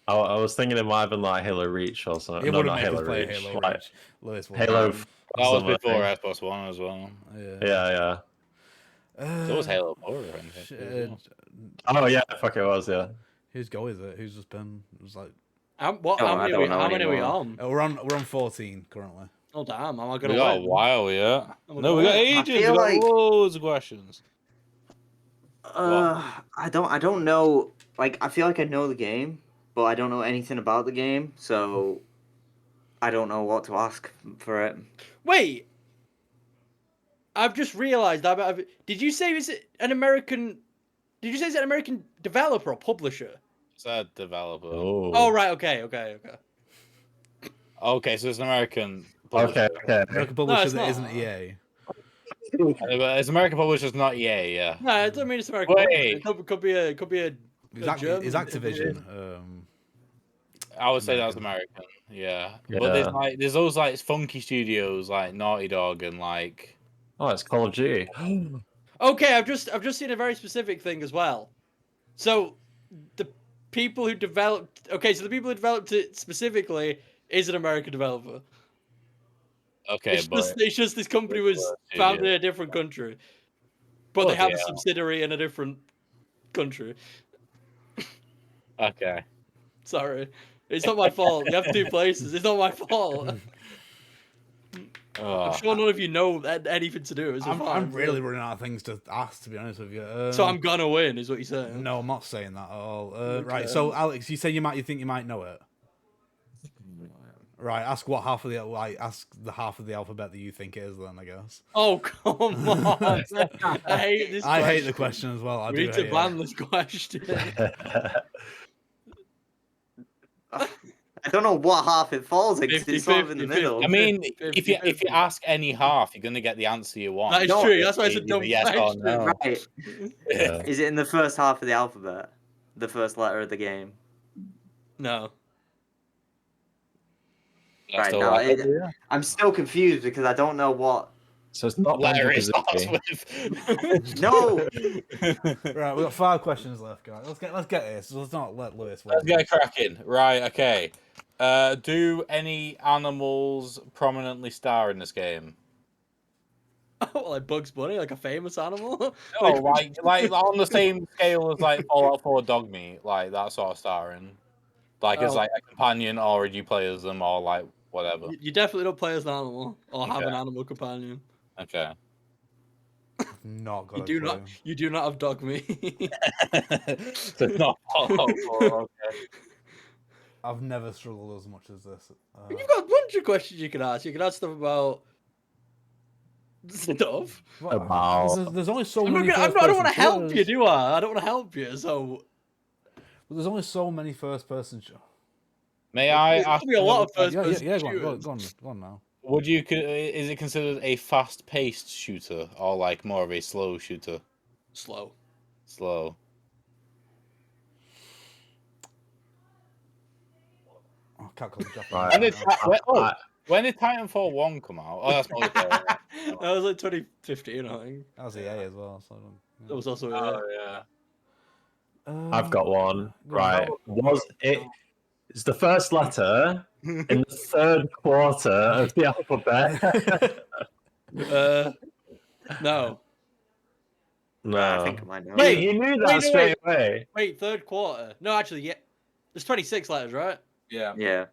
I was thinking it might have been like Halo Reach or something. No, not Halo Reach. Halo like Reach. Lewis Halo. That was before Xbox One as well. Yeah. So was Halo 4. Oh yeah, fuck it was, yeah. Whose go is it? Who's just been? It was like. How many are we on? We're on 14 currently. Oh damn! Am I gonna? We got a while, yeah. No, we got ages. We got loads of questions. I don't know. Like, I feel like I know the game, but I don't know anything about the game, so I don't know what to ask for it. Wait, I've just realised. Did you say is it an American? Did you say it's an American developer or publisher? It's a developer. Oh right, okay. Okay, so it's an American publisher. Okay. American publisher that isn't EA. It's American publisher, not EA, yeah. No, it doesn't mean it's American. Wait. It could be a German. Is Activision? I would say that's American, yeah. But there's those like funky studios like Naughty Dog and like. Oh, it's Call of Duty. Okay, I've just seen a very specific thing as well. So the people who developed it specifically is an American developer. Okay, it's just this company was founded in a different country, but they have a subsidiary in a different country. Okay. Sorry, it's not my fault. You have two places. It's not my fault. I'm sure none of you know anything to do. I'm really running out of things to ask, to be honest with you. So I'm gonna win, is what you're saying? No, I'm not saying that at all. Right, so Alex, you say you think you might know it. Right, ask the half of the alphabet that you think it is, then I guess. Oh come on! I hate this. I hate the question as well. We need to ban this question. I don't know what half it falls in. It's sort of in the middle. I mean, if you ask any half, you're gonna get the answer you want. That is true. That's why it's a dumb question. No. Right. Yeah. Is it in the first half of the alphabet? The first letter of the game? No. Right now, I'm still confused because I don't know what. So it's not letter it starts with. No. Right, we've got 5 questions left, guys. Let's get this. Let's not let Lewis win. Let's get cracking. Right, okay. Do any animals prominently star in this game? Oh, like Bugs Bunny, like a famous animal? No, like on the same scale as like Fallout 4 dog meat, like that sort of starring. Like as like a companion, or do you play as them, or like whatever? You definitely don't play as an animal or have an animal companion. Okay. Not got You do not have dog meat. So not Fallout 4, okay. I've never struggled as much as this. You've got a bunch of questions you can ask. You can ask stuff about stuff. There's only so many. I don't want to help you, do I? I don't want to help you, so. There's only so many first-person. May I ask? There's a lot of first-person. Yeah, go on now. Is it considered a fast-paced shooter or like more of a slow shooter? Slow. Slow. Oh, can't call him Japanese. Right. When did Titanfall 1 come out? Oh, that's multiplayer. That was like 2015, I think. That was EA as well. So, That was also Oh yeah. I've got one. go on. Right. Was it? It's the first letter in the third quarter of the alphabet. No. No. I think I might know. Wait, you knew that wait, no, straight away. Wait, third quarter. No, actually, yeah. There's 26 letters, right? Yeah. Yeah.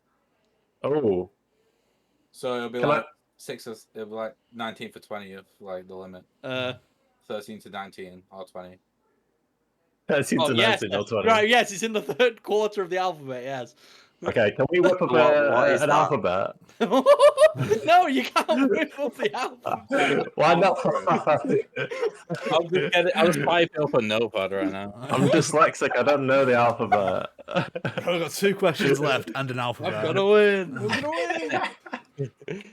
Oh. So it'll be Can like it'll be like 19 for 20 of like the limit. 13 to 19 or 20. 13 to yes. 19 or 20. Right, yes, it's in the third quarter of the alphabet, yes. Okay, can we whip up What is an that? alphabet? No, you can't whip up the alphabet. Why not? I'll just type it up a notepad right now. I'm dyslexic. I don't know the alphabet. We've got 2 questions left and an alphabet. I'm gonna win. I'm gonna win.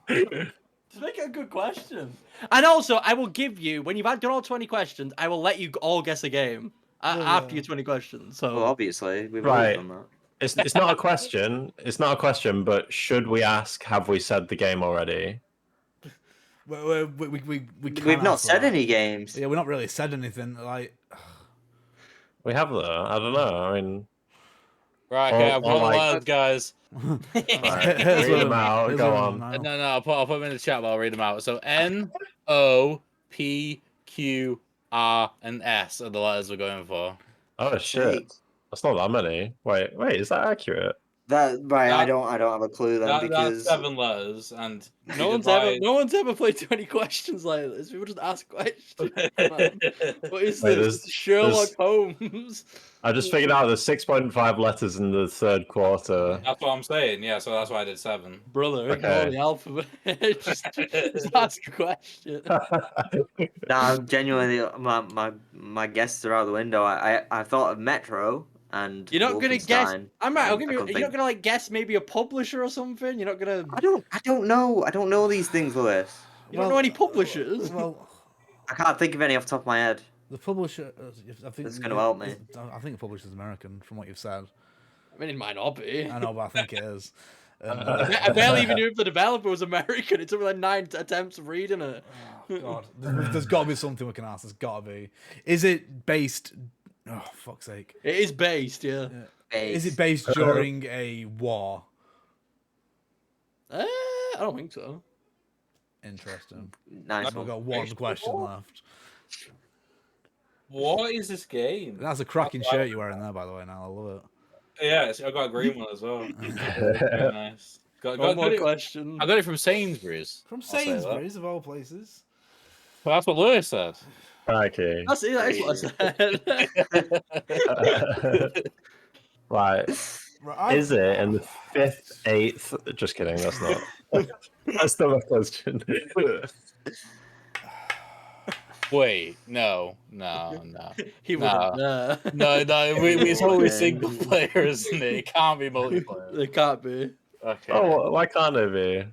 Just make it a good question. And also, I will give you, when you've done all 20 questions, I will let you all guess a game after your 20 questions. So Well, obviously, we've Right. always done that. It's not a question. It's not a question. But should we ask? Have we said the game already? We can We've not answer said that. any games. Yeah, we've not really said anything. Like, We have though. I don't know. I mean, Right, okay, I've or got like- words, guys. right, Here's read them one. out. Here's Go one, on. Niall. No, I'll put them in the chat, but I'll read them out. So N, O, P, Q, R, and S are the letters we're going for. Oh shit! That's not that many. Wait, is that accurate? I That- don't have a clue then That's because 7 letters, and no one's ever played 20 questions like this. People just ask questions. Man. What is Wait, this? there's- Sherlock Holmes. I just figured out there's 6.5 letters in the third quarter. That's what I'm saying. Yeah, so that's why I did 7. Brother, ignore Okay. the alphabet. just ask a question. I'm genuinely my guesses are out the window. I thought of Metro and You're not gonna guess. Wolfenstein, I'm right. I'll and give I you. couldn't You're not think- gonna like guess maybe a publisher or something. You're not gonna. I don't know. I don't know these things, Lewis. You don't know any publishers. Well, I can't think of any off the top of my head. the publisher. I think It's gonna help me. I think the publisher's American, from what you've said. I mean, it might not be. I know, but I think it is. I barely even knew if the developer was American. It took me like 9 attempts of reading it. Oh, God, there's got to be something we can ask. There's got to be. Is it based? Oh, fuck's sake! It is based, yeah. Is it based during a war? I don't think so. Interesting. Nice We've one. got one question left. What is this game? That's a cracking shirt you're wearing there, by the way. Now I love it. Yeah, I've got a green one as well. Very nice. One more question. I got it from Sainsbury's. From I'll say that. Sainsbury's, of all places. Well, that's what Lewis said. Okay. That's it. That's what I said. Right. Right, Is it in the 5th, 8th? Just kidding. That's not. That's not my question. Wait, no. He Nah. wouldn't. No, it's always single player, isn't it? It can't be multiplayer. It can't be. Okay. Oh, why can't it be? I, mean,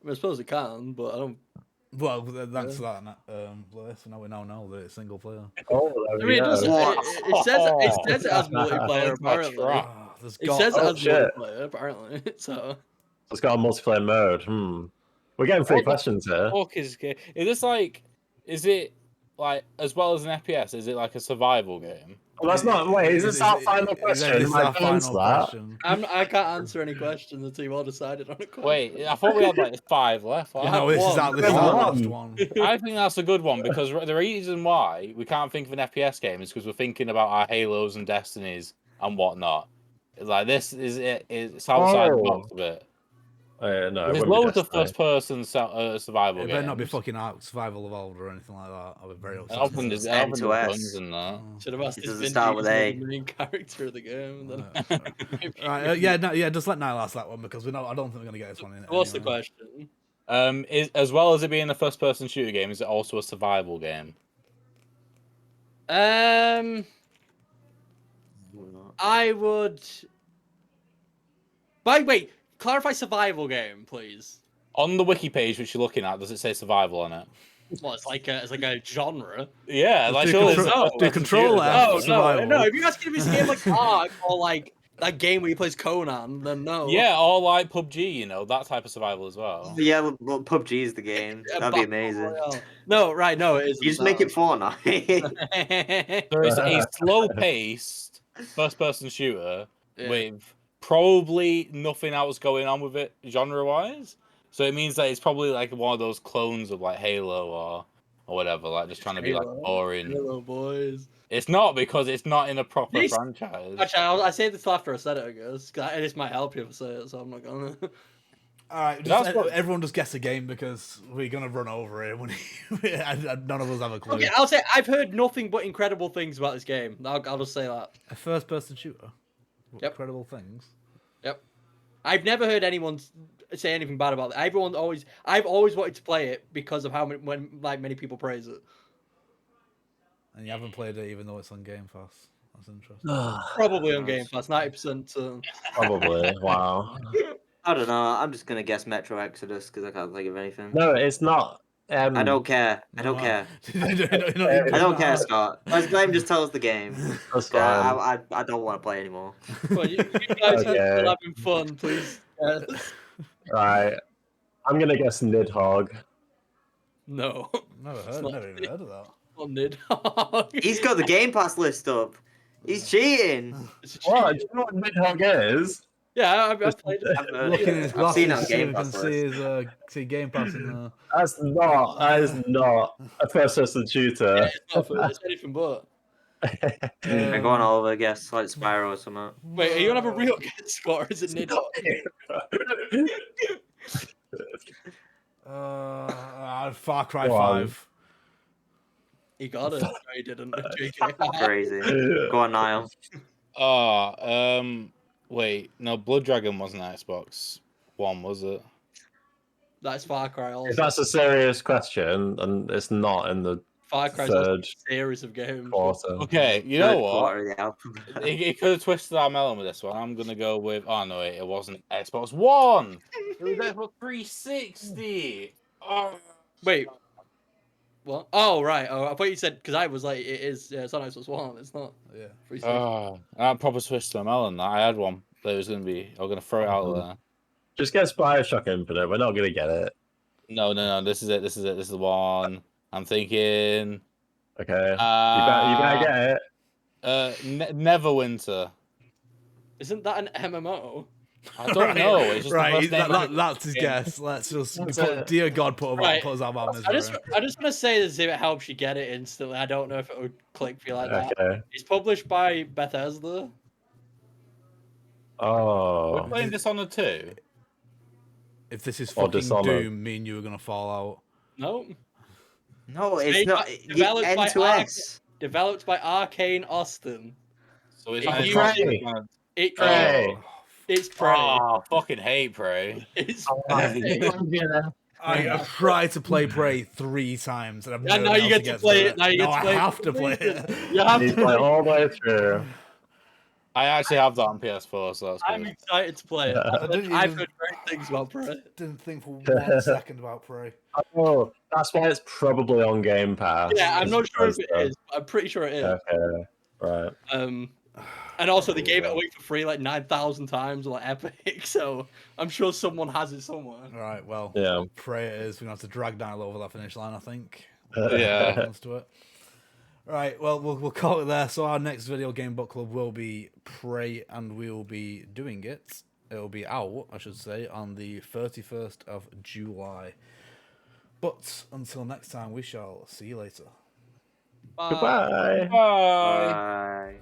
I suppose it can, but I don't. well, thanks for that, Lewis. Now we now know that it's single player. Oh, I mean, it does. It says it has multiplayer. That's not Apparently, right. Oh, there's it got- says it oh, has shit. multiplayer. Apparently, so. It's got a multiplayer mode. We're getting 3 What the questions here. Fuck is this like? Is it like as well as an FPS? Is it like a survival game? Well, that's not. Wait, is this our final question? Is Am I our to answer final that? question? I can't answer any questions until you all decided on a question. Wait, I thought we had like 5 left. You know, this is our There's last one. one. I think that's a good one because the reason why we can't think of an FPS game is because we're thinking about our Halos and Destinies and whatnot. It's like this is it's outside the box a bit. No, it There's wouldn't be loads of Destiny. first-person survival It games. better not be fucking Survival Evolved or anything like that. I'll be very upset. I opened It's I opened the N2S. guns and that. Should have asked It if doesn't Vin start with Diesel A. was the main character of the game. Then... Right, just let Niall ask that one because I don't think we're gonna get this one in. What's the anyway. question? Is as well as it being a first-person shooter game, is it also a survival game? I would. Wait, clarify survival game, please. On the wiki page which you're looking at, does it say survival on it? Well, it's like a genre. Yeah, Just like do surely control- it's do not. control F. No, survival. no. If you're asking if it's a game like Ark or like that game where he plays Conan, then no. Yeah, or like PUBG, you know, that type of survival as well. Yeah, well, PUBG is the game. That'd be amazing. No, right, no, it isn't. You just make it Fortnite. There is a slow-paced first-person shooter Yeah. with probably nothing else going on with it genre-wise. So it means that it's probably like one of those clones of like Halo or whatever, like just trying to be like boring. Halo boys. It's not because it's not in a proper This- franchise. Actually, I saved this after I said it, I guess. This might help you if I say it, so I'm not gonna. All right, everyone just guess a game because we're gonna run over it when none of us have a clue. Okay, I'll say I've heard nothing but incredible things about this game. I'll just say that. A first-person shooter. What Yep. incredible things. Yep. I've never heard anyone say anything bad about it. I've always wanted to play it because of how many people praise it. And you haven't played it even though it's on Game Pass. That's interesting. Probably on Game Pass, 90%. Probably. Wow. I don't know. I'm just gonna guess Metro Exodus because I can't think of anything. No, it's not. I don't care. I don't care. I I don't care, Scott. Let's let him just tell us the game. That's fine. I don't want to play anymore. Well, you guys are still having fun, please. Right. I'm gonna guess Nidhogg. No. Never even heard of that. Oh, Nidhogg. He's got the Game Pass list up. He's cheating. What? Do you know what Nidhogg is? Yeah, I've played it. I've heard Looking it. in his I've seen it on glasses, Game you Pass can list. see Game Pass in there. That is not a first-person shooter. Yeah, it's anything but. Go on, Oliver. Guess like Spyro or something. Wait, are you gonna have a real guess, Scott, or is it Nidhogg? Far Cry Go on. 5. He got it. No, he didn't. JK. Crazy. Go on, Niall. Wait, no, Blood Dragon wasn't Xbox One, was it? That's Far Cry also. If that's a serious question, and it's not in the Far Cry's also third a series of games. quarter. Okay, you know Third what? quarter of the album. He could have twisted our melon with this one. I'm gonna go with. Oh no, wait, it wasn't Xbox One. It was Xbox 360. Oh. Wait. What? Oh, right. Oh, I thought you said, because I was like, it is, yeah, it's on Xbox One. It's not. Yeah. 360. I proper twisted my melon. That I had one. That was gonna be. I'm gonna throw it out there. Just guess Bioshock Infinite. We're not gonna get it. No. This is it. This is the one. I'm thinking. Okay. You better get it. Neverwinter. Isn't that an MMO? I don't know. It's just Right, the first name. that's his guess. Let's just, What's put, it? dear God, put us out of our I misery. just want to say this if it helps you get it instantly. I don't know if it would click for you like that. Okay. It's published by Bethesda. We're Oh. playing this on the 2. If this is Or fucking Dishonored. Doom, me and you are gonna fall out. No. No, it's Made not. by- developed by End to Ark- S. Developed by Arcane Austin. So it's If on you- Prey. It, Prey. It's Prey. Oh, fucking hate Prey. It's I have tried to play Prey 3 times, and I've Yeah, never now been you able get to get play through it. Now you get No, to I play it. have to play it. You have You to play play. all the way through. I actually have that on PS4, so that's I'm good. excited to play it. I didn't I've even- heard great things about Prey. Didn't think for 1 second about Prey. Oh, that's why it's probably on Game Pass. Yeah, I'm not sure if it Bethesda. is. But I'm pretty sure it is. Okay. Right. And also they gave it away for free like 9,000 times on like Epic, so I'm sure someone has it somewhere. Right, well, Yeah. Prey it is. We're gonna have to drag Niall over that finish line, I think. Yeah. Comes to it. Right, well, we'll call it there. So our next video game book club will be Prey, and we will be doing it. It'll be out, I should say, on the 31st of July. But until next time, we shall see you later. Bye. Goodbye. Bye. Bye.